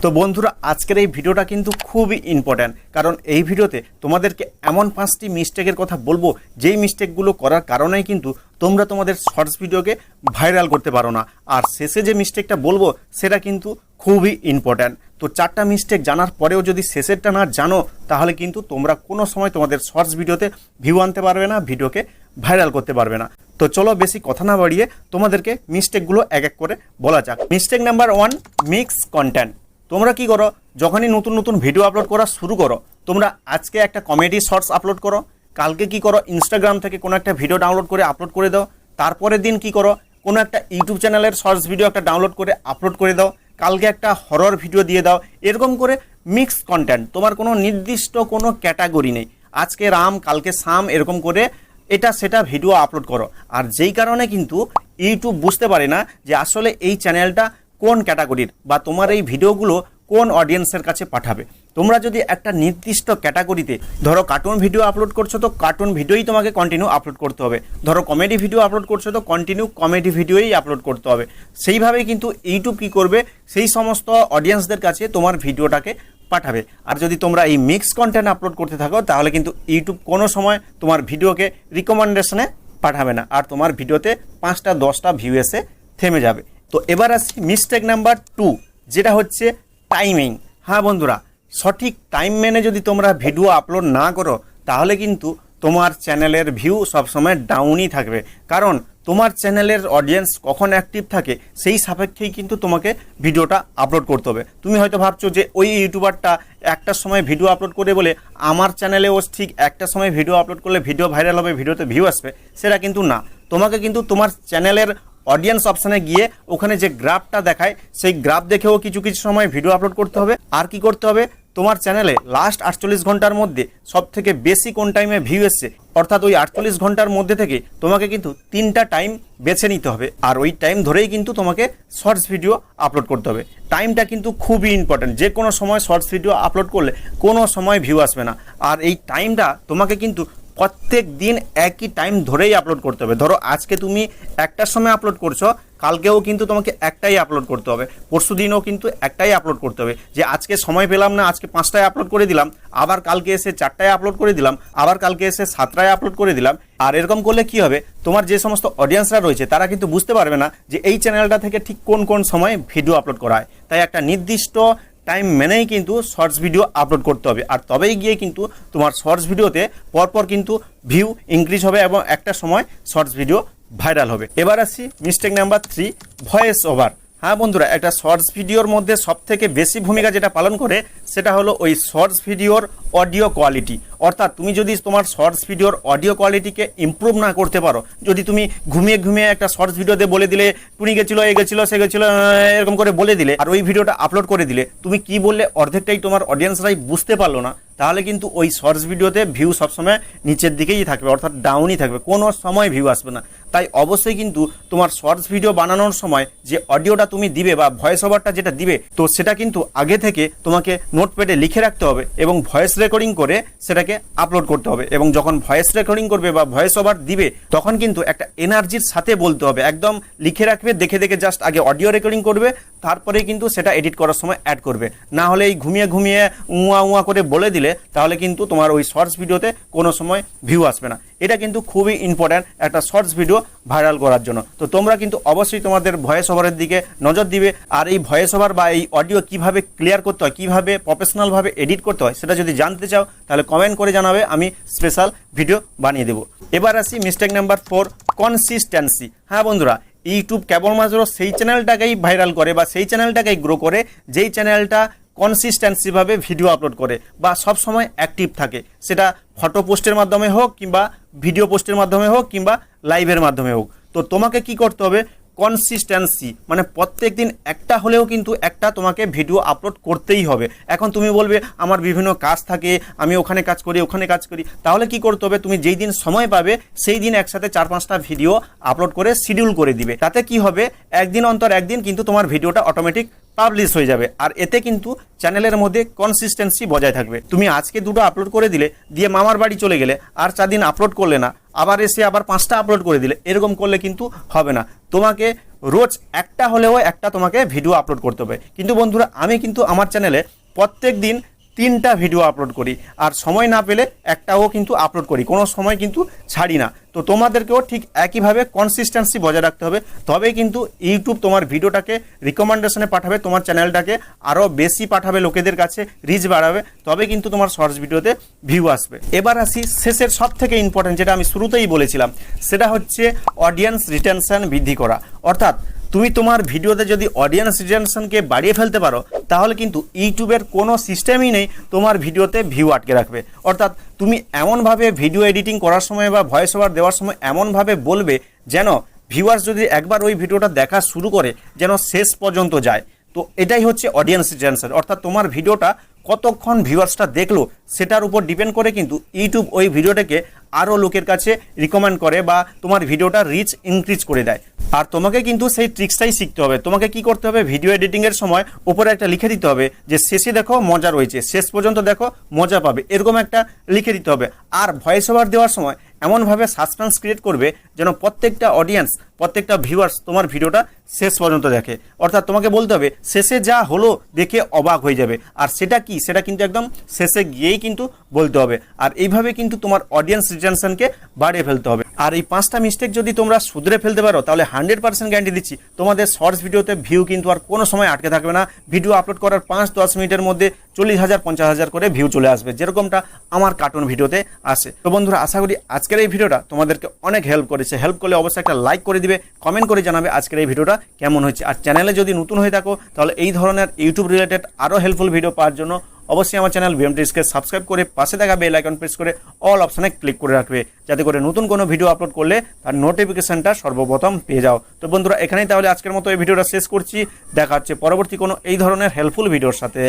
তো বন্ধুরা আজকের এই ভিডিওটা কিন্তু খুবই ইম্পর্ট্যান্ট, কারণ এই ভিডিওতে তোমাদেরকে এমন 5টি মিস্টেকের কথা বলবো যেই মিস্টেকগুলো করার কারণেই কিন্তু তোমরা তোমাদের শর্টস ভিডিওকে ভাইরাল করতে পারো না। আর শেষে যে মিস্টেকটা বলবো সেটা কিন্তু খুবই ইম্পর্ট্যান্ট। তো 4টা মিস্টেক জানার পরেও যদি শেষেরটা না জানো তাহলে কিন্তু তোমরা কোনো সময় তোমাদের শর্টস ভিডিওতে ভিউ আনতে পারবে না, ভিডিওকে ভাইরাল করতে পারবে না। তো চলো বেশি কথা না বাড়িয়ে তোমাদেরকে মিস্টেকগুলো এক এক করে বলা যাক। Mistake number 1, mix content. তোমরা কি করো, যখনই নতুন নতুন ভিডিও আপলোড করা শুরু করো, তোমরা আজকে একটা কমেডি শর্টস আপলোড করো, কালকে কি করো ইনস্টাগ্রাম থেকে কোনো একটা ভিডিও ডাউনলোড করে আপলোড করে দাও, তারপরের দিন কি করো কোনো একটা ইউটিউব চ্যানেলের শর্টস ভিডিও একটা ডাউনলোড করে আপলোড করে দাও, কালকে একটা হরর ভিডিও দিয়ে দাও। এরকম করে মিক্স কন্টেন্ট, তোমার কোনো নির্দিষ্ট কোনো ক্যাটাগরি নেই, আজকে রাম কালকে সাম এরকম করে এটা সেটা ভিডিও আপলোড করো। আর যেই কারণে কিন্তু ইউটিউব বুঝতে পারে না যে আসলে এই চ্যানেলটা কোন ক্যাটাগরির বা তোমার এই ভিডিওগুলো কোন অডিয়েন্সের কাছে পাঠাবে। তোমরা যদি একটা নির্দিষ্ট ক্যাটাগরিতে ধরো কার্টুন ভিডিও আপলোড করছো তো কার্টুন ভিডিওই তোমাকে কন্টিনিউ আপলোড করতে হবে, ধরো কমেডি ভিডিও আপলোড করছো তো কন্টিনিউ কমেডি ভিডিওই আপলোড করতে হবে। সেইভাবেই কিন্তু ইউটিউব কি করবে, সেই সমস্ত অডিয়েন্সদের কাছে তোমার ভিডিওটাকে পাঠাবে। আর যদি তোমরা এই মিক্স কন্টেন্ট আপলোড করতে থাকো তাহলে কিন্তু ইউটিউব কোনো সময় তোমার ভিডিওকে রিকমেন্ডেশনে পাঠাবে না, আর তোমার ভিডিওতে 5টা 10টা ভিউ এসে থেমে যাবে। তো এবার আসি মিস্টেক নাম্বার 2, যেটা হচ্ছে টাইমিং। হ্যাঁ বন্ধুরা, সঠিক টাইম মেনে যদি তোমরা ভিডিও আপলোড না করো তাহলে কিন্তু তোমার চ্যানেলের ভিউ সবসময় ডাউনই থাকবে, কারণ তোমার চ্যানেলের অডিয়েন্স কখন অ্যাক্টিভ থাকে সেই সাপেক্ষেই কিন্তু তোমাকে ভিডিওটা আপলোড করতে হবে। তুমি হয়তো ভাবছো যে ওই ইউটিউবারটা একটার সময় ভিডিও আপলোড করে বলে আমার চ্যানেলেও ঠিক একটা সময় ভিডিও আপলোড করলে ভিডিও ভাইরাল হবে, ভিডিওতে ভিউ আসবে, সেটা কিন্তু না। তোমাকে কিন্তু তোমার চ্যানেলের অডিয়েন্স অপশানে গিয়ে ওখানে যে গ্রাফটা দেখায় সেই গ্রাফ দেখেও কিছু কিছু সময় ভিডিও আপলোড করতে হবে। আর কি করতে হবে, তোমার চ্যানেলে লাস্ট 48 ঘন্টার মধ্যে সব থেকে বেশি কোন টাইমে ভিউ এসছে, অর্থাৎ ওই 48 ঘন্টার মধ্যে থেকে তোমাকে কিন্তু 3টা টাইম বেছে নিতে হবে, আর ওই টাইম ধরেই কিন্তু তোমাকে শর্টস ভিডিও আপলোড করতে হবে। টাইমটা কিন্তু খুবই ইম্পর্টেন্ট, যে কোনো সময় শর্টস ভিডিও আপলোড করলে কোনো সময় ভিউ আসবে না। আর এই টাইমটা তোমাকে কিন্তু প্রত্যেক দিন একই টাইম ধরেই আপলোড করতে হবে। ধরো আজকে তুমি একটার সময় আপলোড করছো, কালকেও কিন্তু তোমাকে একটাই আপলোড করতে হবে, পরশু দিনও কিন্তু একটাই আপলোড করতে হবে। যে আজকে সময় পেলাম না, আজকে 5টায় আপলোড করে দিলাম, আবার কালকে এসে 4টায় আপলোড করে দিলাম, আবার কালকে এসে 7টায় আপলোড করে দিলাম। আর এরকম করলে কি হবে, তোমার যে সমস্ত অডিয়েন্সরা রয়েছে তারা কিন্তু বুঝতে পারবে না যে এই চ্যানেলটা থেকে ঠিক কোন কোন সময় ভিডিও আপলোড করা হয়। তাই একটা নির্দিষ্ট টাইম মেনেই কিন্তু শর্টস ভিডিও আপলোড করতে হবে, আর তবেই গিয়ে কিন্তু তোমার শর্টস ভিডিওতে পরপর কিন্তু ভিউ ইনক্রিজ হবে এবং একটা সময় শর্টস ভিডিও ভাইরাল হবে। এবার আসি মিস্টেক নাম্বার 3, ভয়েস ওভার। হ্যাঁ বন্ধুরা, একটা শর্টস ভিডিওর মধ্যে সবথেকে বেশি ভূমিকা যেটা পালন করে সেটা হলো ওই শর্টস ভিডিওর অডিও কোয়ালিটি। অর্থাৎ তুমি যদি তোমার শর্টস ভিডিওর অডিও কোয়ালিটিকে ইমপ্রুভ না করতে পারো, যদি তুমি ঘুমিয়ে ঘুমিয়ে একটা শর্টস ভিডিওতে বলে দিলে টুনি গেছিলো এ গেছিলো সে গেছিলো এরকম করে বলে দিলে, আর ওই ভিডিওটা আপলোড করে দিলে, তুমি কি বললে অর্ধেকটাই তোমার অডিয়েন্সরাই বুঝতে পারলো না, তাহলে কিন্তু ওই শর্টস ভিডিওতে ভিউ সবসময় নিচের দিকেই থাকবে, অর্থাৎ ডাউনই থাকবে, কোনো সময় ভিউ আসবে না। তাই অবশ্যই কিন্তু তোমার শর্টস ভিডিও বানানোর সময় যে অডিওটা তুমি দিবে বা ভয়েস ওভারটা যেটা দিবে, তো সেটা কিন্তু আগে থেকে তোমাকে নোটপ্যাডে লিখে রাখতে হবে এবং ভয়েস রেকর্ডিং করে সেটাকে আপলোড করতে হবে। এবং যখন ভয়েস রেকর্ডিং করবে বা ভয়েস ওভার দিবে তখন কিন্তু একটা এনার্জির সাথে বলতে হবে, একদম লিখে রাখবে, দেখে দেখে জাস্ট আগে অডিও রেকর্ডিং করবে, তারপরে কিন্তু সেটা এডিট করার সময় অ্যাড করবে। না হলে এই ঘুমিয়ে ঘুমিয়ে উয়া উয়া করে বলে দিলে তাহলে কিন্তু তোমার ওই শর্টস ভিডিওতে কোনো সময় ভিউ আসবে না। এটা কিন্তু খুবই ইম্পর্ট্যান্ট একটা শর্টস ভিডিও ভাইরাল করার জন্য। তো তোমরা কিন্তু অবশ্যই তোমাদের ভয়েস ওভারের দিকে নজর দিবে। আর এই ভয়েস ওভার বা এই অডিও কিভাবে ক্লিয়ার করতে হয়, কিভাবে প্রফেশনালভাবে এডিট করতে হয়, সেটা যদি জানতে চাও তাহলে কমেন্ট করে জানাবে, আমি স্পেশাল ভিডিও বানিয়ে দেবো। এবার আসি মিস্টেক নাম্বার 4, কনসিস্টেন্সি। হ্যাঁ বন্ধুরা, ইউটিউব কেবলমাত্র সেই চ্যানেলটাকেই ভাইরাল করে বা সেই চ্যানেলটাকেই গ্রো করে যেই চ্যানেলটা কনসিস্টেন্সিভাবে ভিডিও আপলোড করে বা সব সময় অ্যাক্টিভ থাকে, সেটা ফটো পোস্টের মাধ্যমে হোক কিংবা ভিডিও পোস্টের মাধ্যমে হোক কিংবা লাইভের মাধ্যমে হোক। তো তোমাকে কি করতে হবে, কনসিস্টেন্সি মানে প্রত্যেক দিন একটা হলেও কিন্তু একটা তোমাকে ভিডিও আপলোড করতেই হবে। এখন তুমি বলবে আমার বিভিন্ন কাজ থাকে, আমি ওখানে কাজ করি ওখানে কাজ করি, তাহলে কি করতে হবে, তুমি যেই দিন সময় পাবে সেই দিন একসাথে 4-5টা ভিডিও আপলোড করে শিডিউল করে দিবে। তাতে কি হবে, একদিন অন্তর একদিন কিন্তু তোমার ভিডিওটা অটোমেটিক পাবলিশ হয়ে যাবে, আর এতে কিন্তু চ্যানেলের মধ্যে কনসিস্টেন্সি বজায় থাকবে। তুমি আজকে 2টো আপলোড করে দিলে, দিয়ে মামার বাড়ি চলে গেলে, আর 4 দিন আপলোড করলে না, আবার এসে আবার 5টা আপলোড করে দিলে, এরকম করলে কিন্তু হবে না। তোমাকে রোজ একটা হলেও একটা তোমাকে ভিডিও আপলোড করতে হবে। কিন্তু বন্ধুরা আমি কিন্তু আমার চ্যানেলে প্রত্যেক দিন 3টা ভিডিও আপলোড করি, আর সময় না পেলে একটাও কিন্তু আপলোড করি, কোনো সময় কিন্তু ছাড়ি না। তো তোমাদেরকেও ঠিক একইভাবে কনসিস্টেন্সি বজায় রাখতে হবে, তবেই কিন্তু ইউটিউব তোমার ভিডিওটাকে রিকমেন্ডেশনে পাঠাবে, তোমার চ্যানেলটাকে আরও বেশি পাঠাবে লোকেদের কাছে, রিচ বাড়াবে, তবে কিন্তু তোমার শর্টস ভিডিওতে ভিউ আসবে। এবার আসি শেষের সব থেকে ইম্পর্টেন্ট, যেটা আমি শুরুতেই বলেছিলাম, সেটা হচ্ছে অডিয়েন্স রিটেনশন বৃদ্ধি করা। অর্থাৎ তুমি তোমার ভিডিওতে যদি অডিয়েন্স রিটেনশনকে বাড়িয়ে ফেলতে পারো, তাহলে কিন্তু ইউটিউবের কোনো সিস্টেমই নেই তোমার ভিডিওতে ভিউ আটকে রাখবে। অর্থাৎ তুমি এমনভাবে ভিডিও এডিটিং করার সময় বা ভয়েস ওভার দেওয়ার সময় এমনভাবে বলবে যেন ভিউয়ার্স যদি একবার ওই ভিডিওটা দেখা শুরু করে যেন শেষ পর্যন্ত যায়। তো এটাই হচ্ছে অডিয়েন্স রিটেনশন। অর্থাৎ তোমার ভিডিওটা কতক্ষণ ভিউয়ার্সটা দেখলো সেটার উপর ডিপেন্ড করে কিন্তু ইউটিউব ওই ভিডিওটাকে আরও লোকের কাছে রিকমেন্ড করে বা তোমার ভিডিওটা রিচ ইনক্রিজ করে দেয়। আর তোমাকে কিন্তু সেই ট্রিক্সটাই শিখতে হবে। তোমাকে কি করতে হবে, ভিডিও এডিটিংয়ের সময় উপরে একটা লিখে দিতে হবে যে শেষে দেখো মজা রয়েছে, শেষ পর্যন্ত দেখো মজা পাবে, এরকম একটা লিখে দিতে হবে। আর ভয়েস ওভার দেওয়ার সময় এমনভাবে সাসপেন্স ক্রিয়েট করবে যেন প্রত্যেকটা অডিয়েন্স, প্রত্যেকটা ভিউয়ার্স তোমার ভিডিওটা শেষ পর্যন্ত দেখে। অর্থাৎ তোমাকে বলতে হবে শেষে যা হলো দেখে অবাক হয়ে যাবে, আর সেটা কি সেটা কিন্তু একদম শেষে গিয়েই কিন্তু বলতে হবে। আর এইভাবে কিন্তু তোমার অডিয়েন্স রিটেনশনকে বাড়িয়ে ফেলতে হবে। আর এই 5টা মিস্টেক যদি তোমরা শুধরে ফেলতে পারো, তাহলে 100% গ্যারান্টি দিচ্ছি তোমাদের শর্টস ভিডিওতে ভিউ কিন্তু আর কোনো সময় আটকে থাকবে না। ভিডিও আপলোড করার 5-10 মিনিটের মধ্যে 40,000 50,000 করে ভিউ চলে আসবে, যেরকমটা আমার কার্টুন ভিডিওতে আসে। তো বন্ধুরা আশা করি আজকের এই ভিডিওটা তোমাদেরকে অনেক হেল্প করেছে। হেল্প করলে অবশ্যই একটা লাইক করে দিবে, কমেন্ট করে জানাবে আজকের এই ভিডিওটা কেমন হয়েছে। আর চ্যানেলে যদি নতুন হয়ে থাকো, তাহলে এই ধরনের ইউটিউব রিলেটেড আরও হেল্পফুল ভিডিও পাওয়ার জন্য অবশ্যই আমার চ্যানেল বিএমটিএসকে সাবস্ক্রাইব করে পাশে থাকা বেল আইকন প্রেস করে অল অপশনে ক্লিক করে রাখবে, যাতে করে নতুন কোনো ভিডিও আপলোড করলে তার নোটিফিকেশনটা সর্বপ্রথম পেয়ে যাও। তো বন্ধুরা এখানেই তাহলে আজকের মতো এই ভিডিওটা শেষ করছি। দেখা হচ্ছে পরবর্তী কোনো এই ধরনের হেল্পফুল ভিডিওর সাথে।